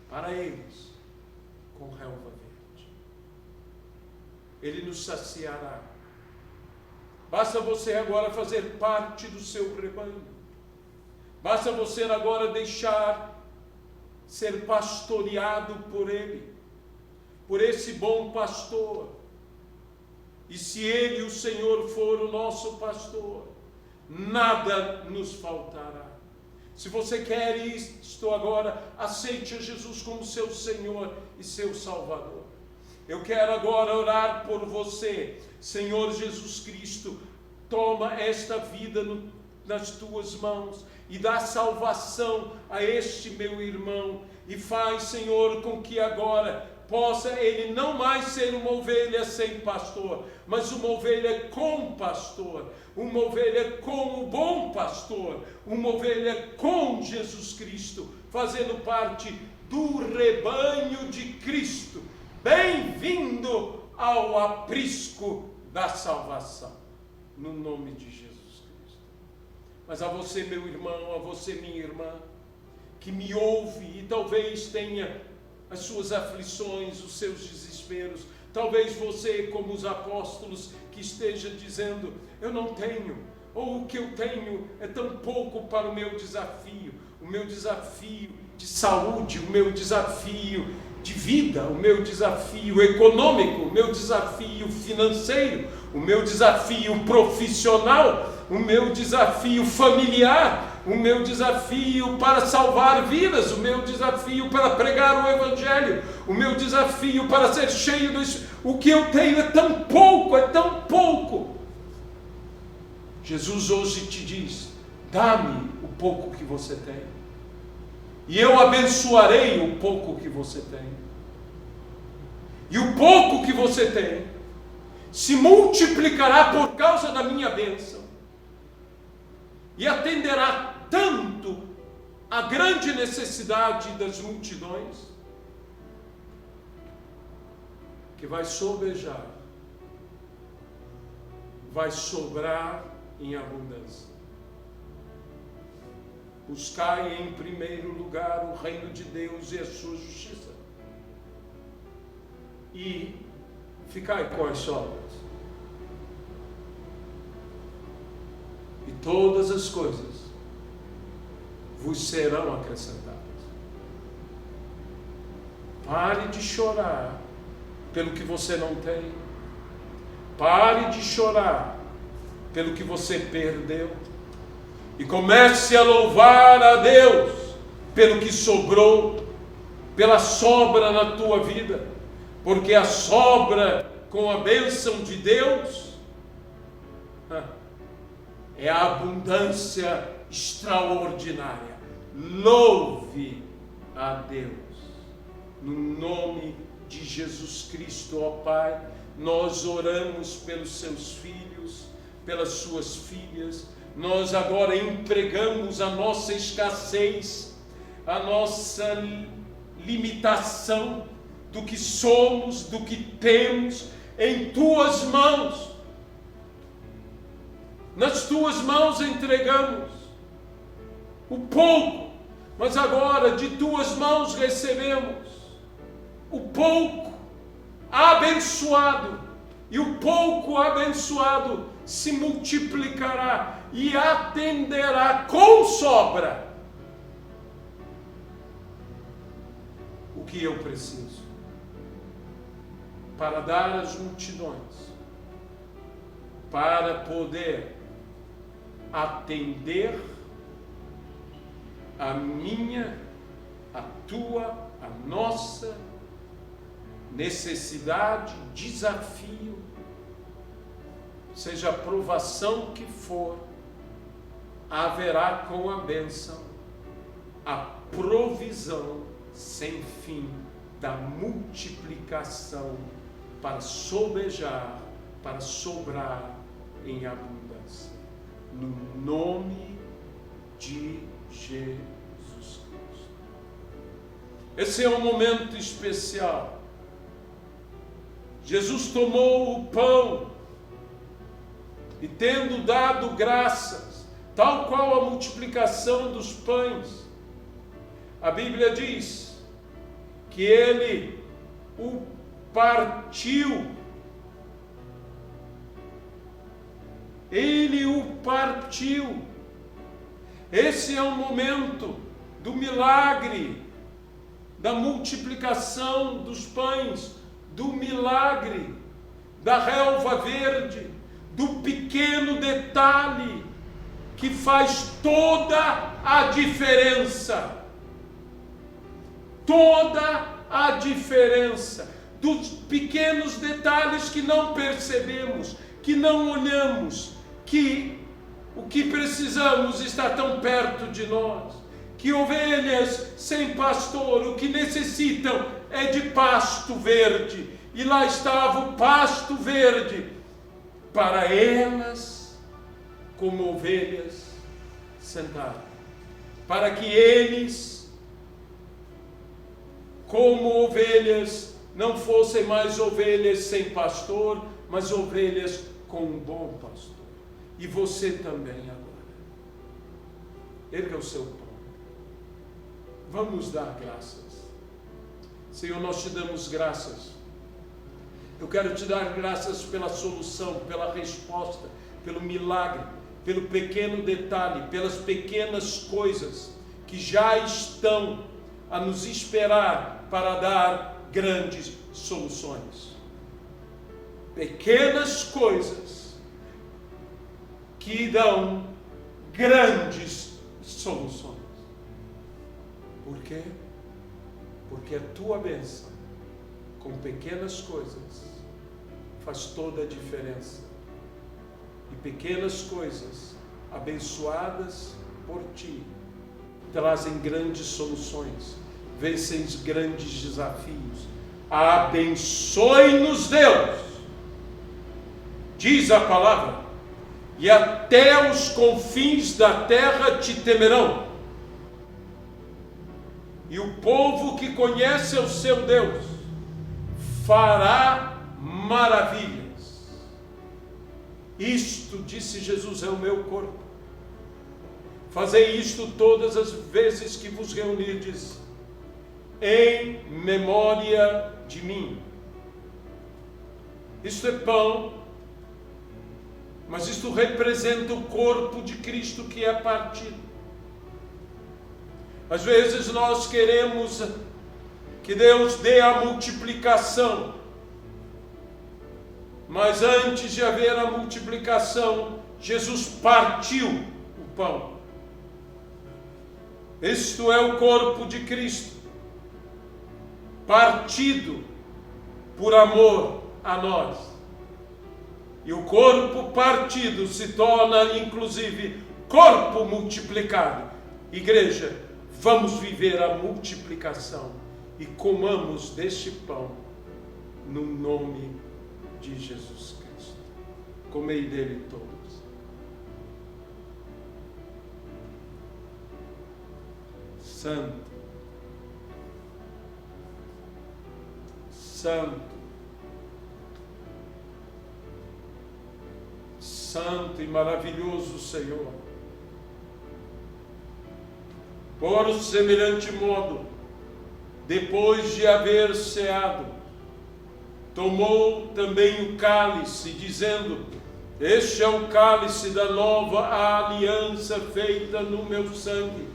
Speaker 1: para eles com relva verde. Ele nos saciará. Basta você agora fazer parte do seu rebanho. Basta você agora deixar ser pastoreado por Ele, por esse bom pastor. E se Ele, o Senhor, for o nosso pastor, nada nos faltará. Se você quer isto agora, aceite a Jesus como seu Senhor e seu Salvador. Eu quero agora orar por você. Senhor Jesus Cristo, toma esta vida nas tuas mãos e dá salvação a este meu irmão. E faz, Senhor, com que agora possa ele não mais ser uma ovelha sem pastor, mas uma ovelha com pastor, uma ovelha com o bom pastor, uma ovelha com Jesus Cristo, fazendo parte do rebanho de Cristo. Bem-vindo ao aprisco da salvação, no nome de Jesus Cristo. Mas a você, meu irmão, a você, minha irmã, que me ouve e talvez tenha as suas aflições, os seus desesperos. Talvez você, como os apóstolos, que esteja dizendo: eu não tenho, ou o que eu tenho é tão pouco para o meu desafio de saúde, o meu desafio de vida, o meu desafio econômico, o meu desafio financeiro, o meu desafio profissional, o meu desafio familiar, o meu desafio para salvar vidas, o meu desafio para pregar o Evangelho, o meu desafio para ser cheio do Espírito. O que eu tenho é tão pouco, é tão pouco. Jesus hoje te diz: dá-me o pouco que você tem, e eu abençoarei o pouco que você tem. E o pouco que você tem se multiplicará por causa da minha bênção, e atenderá tanto a grande necessidade das multidões, que vai sobejar, vai sobrar em abundância. Buscai em primeiro lugar o reino de Deus e a sua justiça, e ficai com as obras, e todas as coisas vos serão acrescentadas. Pare de chorar pelo que você não tem. Pare de chorar pelo que você perdeu, e comece a louvar a Deus pelo que sobrou, pela sobra na tua vida, porque a sobra com a bênção de Deus é a abundância extraordinária. Louve a Deus. No nome de Jesus Cristo, ó Pai, nós oramos pelos seus filhos, pelas suas filhas. Nós agora empregamos a nossa escassez, a nossa limitação do que somos, do que temos, em tuas mãos. Nas tuas mãos entregamos o pouco, mas agora de tuas mãos recebemos o pouco abençoado, e o pouco abençoado se multiplicará e atenderá com sobra o que eu preciso para dar às multidões, para poder atender a minha, a tua, a nossa necessidade, desafio, seja a provação que for, haverá com a bênção a provisão sem fim da multiplicação para sobejar, para sobrar em abundância. No nome de Jesus Cristo. Esse é um momento especial. Jesus tomou o pão e, tendo dado graças, tal qual a multiplicação dos pães, a Bíblia diz que ele o partiu. Ele o partiu. Esse é o momento do milagre, da multiplicação dos pães, do milagre da relva verde, do pequeno detalhe que faz toda a diferença. Toda a diferença. Dos pequenos detalhes que não percebemos, que não olhamos, que o que precisamos está tão perto de nós, que ovelhas sem pastor, o que necessitam é de pasto verde, e lá estava o pasto verde para elas, como ovelhas, sentar, para que eles, como ovelhas, não fossem mais ovelhas sem pastor, mas ovelhas com um bom pastor. E você também agora. Erga o seu pão. Vamos dar graças. Senhor, nós te damos graças. Eu quero te dar graças pela solução, pela resposta, pelo milagre, pelo pequeno detalhe, pelas pequenas coisas que já estão a nos esperar para dar grandes soluções. Pequenas coisas que dão grandes soluções. Por quê? Porque a tua bênção, com pequenas coisas, faz toda a diferença. E pequenas coisas, abençoadas por ti, trazem grandes soluções, vencem grandes desafios. Abençoe-nos, Deus, diz a palavra, e até os confins da terra te temerão. E o povo que conhece o seu Deus fará maravilhas. Isto, disse Jesus, é o meu corpo. Fazei isto todas as vezes que vos reunirdes, em memória de mim. Isto é pão, mas isto representa o corpo de Cristo que é partido. Às vezes nós queremos que Deus dê a multiplicação, mas antes de haver a multiplicação, Jesus partiu o pão. Isto é o corpo de Cristo, partido por amor a nós. E o corpo partido se torna, inclusive, corpo multiplicado. Igreja, vamos viver a multiplicação e comamos deste pão no nome de Jesus Cristo. Comei dele todos. Santo, santo, santo e maravilhoso Senhor. Por semelhante modo, depois de haver ceado, tomou também o cálice, dizendo: este é o cálice da nova aliança feita no meu sangue.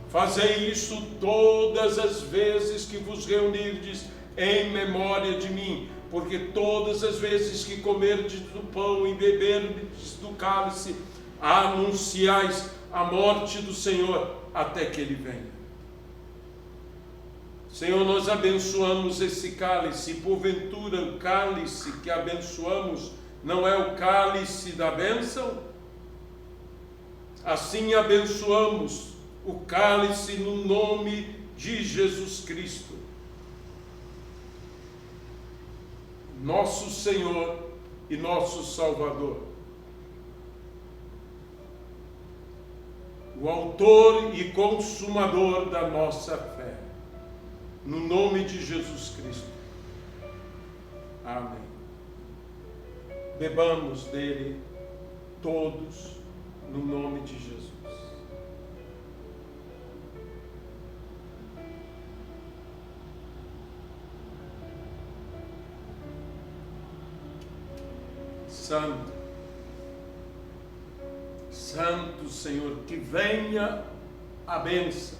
Speaker 1: Fazei isso todas as vezes que vos reunirdes em memória de mim, porque todas as vezes que comerdes do pão e beberdes do cálice, anunciais a morte do Senhor até que Ele venha. Senhor, nós abençoamos esse cálice, e porventura o cálice que abençoamos não é o cálice da bênção? Assim abençoamos o cálice no nome de Jesus Cristo, nosso Senhor e nosso Salvador, o autor e consumador da nossa fé, no nome de Jesus Cristo. Amém. Bebamos dele todos no nome de Jesus. Santo, Santo Senhor, que venha a bênção.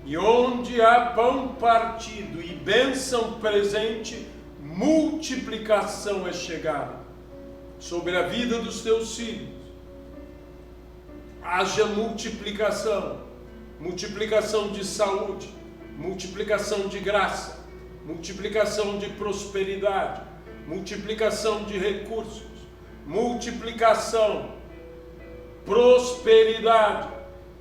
Speaker 1: E onde há pão partido e bênção presente, multiplicação é chegada sobre a vida dos teus filhos. Haja multiplicação, multiplicação de saúde, multiplicação de graça, multiplicação de prosperidade, multiplicação de recursos, multiplicação, prosperidade,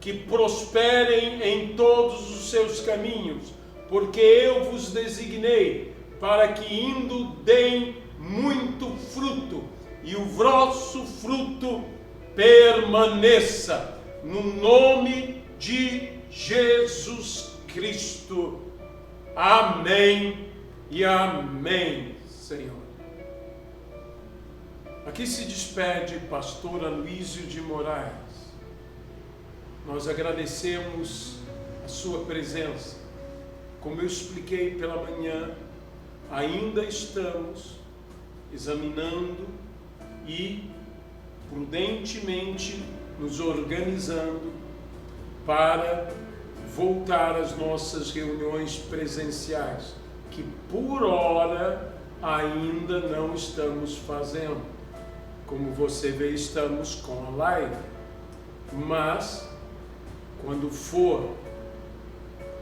Speaker 1: que prosperem em todos os seus caminhos, porque eu vos designei para que indo deem muito fruto, e o vosso fruto permaneça, no nome de Jesus Cristo. Amém e amém, Senhor. Aqui se despede pastor Aloísio de Moraes. Nós agradecemos a sua presença, como eu expliquei pela manhã, ainda estamos examinando e prudentemente nos organizando para voltar às nossas reuniões presenciais, que por hora ainda não estamos fazendo. Como você vê, estamos com a live, mas quando for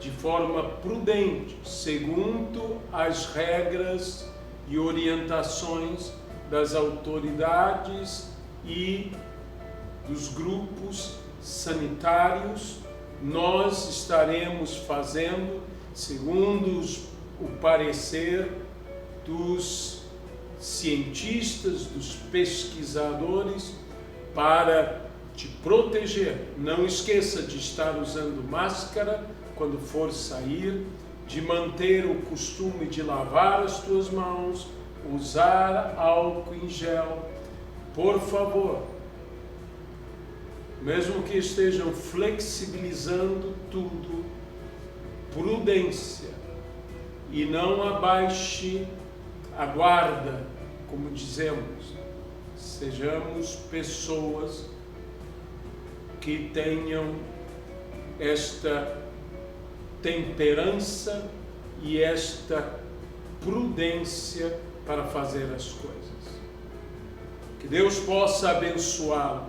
Speaker 1: de forma prudente, segundo as regras e orientações das autoridades e dos grupos sanitários, nós estaremos fazendo segundo o parecer dos cientistas, dos pesquisadores, para te proteger. Não esqueça de estar usando máscara quando for sair, de manter o costume de lavar as tuas mãos, usar álcool em gel. Por favor, mesmo que estejam flexibilizando tudo, prudência, e não abaixe a guarda, como dizemos. Sejamos pessoas que tenham esta temperança e esta prudência para fazer as coisas. Que Deus possa abençoá-los.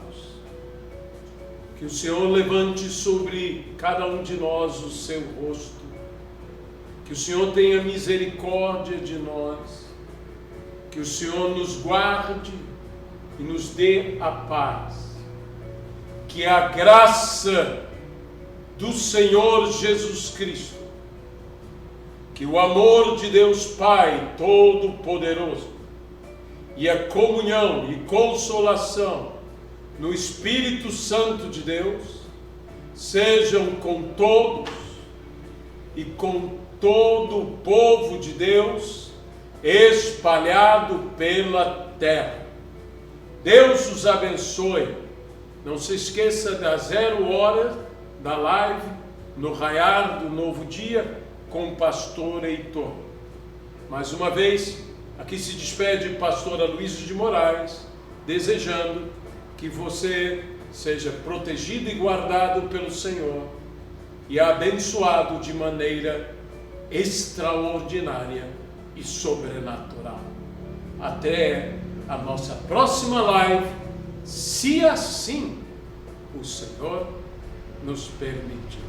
Speaker 1: Que o Senhor levante sobre cada um de nós o seu rosto. Que o Senhor tenha misericórdia de nós. Que o Senhor nos guarde e nos dê a paz. Que a graça do Senhor Jesus Cristo, que o amor de Deus Pai Todo-Poderoso e a comunhão e consolação no Espírito Santo de Deus sejam com todos e com todo o povo de Deus espalhado pela terra. Deus os abençoe. Não se esqueça das 0 horas da live no raiar do novo dia com o pastor Heitor. Mais uma vez, aqui se despede a pastora Luísa de Moraes, desejando que você seja protegido e guardado pelo Senhor e abençoado de maneira extraordinária e sobrenatural. Até a nossa próxima live, se assim o Senhor nos permitir.